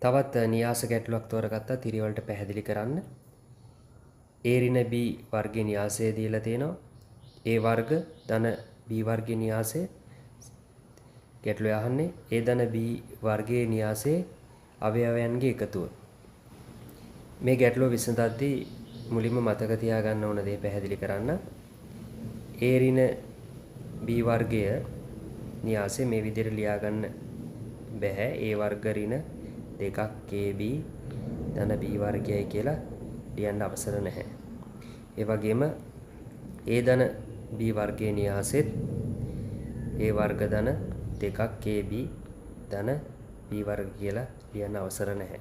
තවත් න්‍යාස ගැටලුවක් තෝරගත්තා තිරි වලට පැහැදිලි කරන්න. a ඍණ b වර්ගයේ න්‍යාසය දීලා තියෙනවා. a වර්ග ධන b වර්ගයේ න්‍යාසය ගැටලුව අහන්නේ a ධන b වර්ගයේ න්‍යාසයේ අවයවයන්ගේ එකතුව. මේ ගැටලුව විසඳද්දී මුලින්ම මතක තියාගන්න ඕන දේ පැහැදිලි කරන්න. a ඍණ b වර්ගය න්‍යාසය මේ විදිහට ලියා ගන්න බෑ. a වර්ග ඍණ 2ක් kb ධන b වර්ගයයි කියලා ලියන්න අවසර නැහැ. ඒ වගේම a ධන b වර්ගයේ න්‍යාසෙත් a වර්ග ධන 2ක් kb ධන b වර්ග කියලා ලියන්න අවසර නැහැ.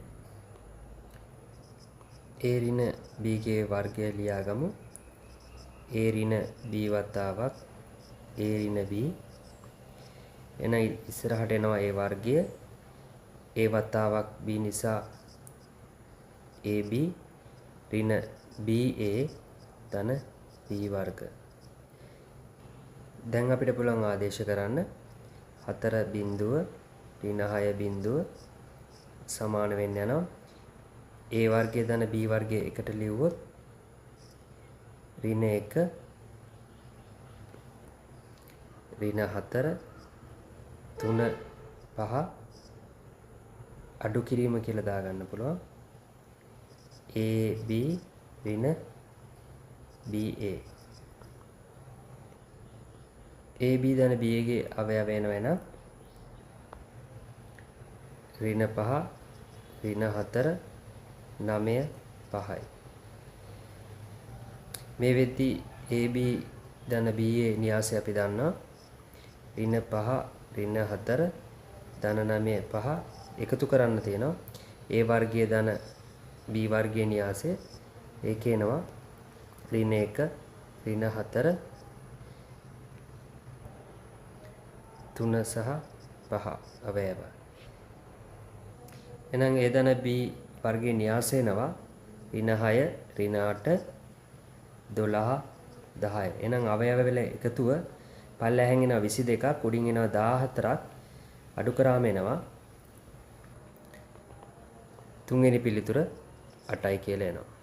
a ඍණ b ගේ වර්ගය ලියාගමු. a ඍණ b වතාවක් a ඍණ b එන ඉස්සරහට එනවා a වර්ගය a වතාවක් b නිසා ab ඍණ ba ධන b වර්ග. දැන් අපිට පුළුවන් ආදේශ කරන්න 4 බිඳුව ඍණ 6 බිඳුව සමාන වෙන්න යනවා a වර්ගය ධන b වර්ගය එකට ලියුවොත් ඍණ 1 ඍණ 4 3 5 අඩු කිරීම කියලා දාගන්න පුළුවන්. AB ඍණ BA AB ධන BA ගේ අවයව වෙනවා නම් ඍණ 5 ඍණ 4 9 5යි. මේ වෙද්දී AB ධන BA න්‍යාසය අපි දන්නවා. ඍණ 5 ඍණ 4 ධන 9 5 එකතු කරන්න තියෙනවා. a වර්ගයේ ධන b වර්ගයේ න්‍යාසය ඒකේ එනවා ඍණ 1 ඍණ 4 3 සහ 5 අවයව. එහෙනම් a ධන b වර්ගයේ න්‍යාසය එනවා ඍණ 6 ඍණ 8 12 10. එහෙනම් අවයව වල එකතුව පල්ලෙහෙන් එනවා 22ක් උඩින් එනවා 14ක් අඩු කරාම එනවා තුන්වෙනි පිළිතුර 8යි කියලා එනවා.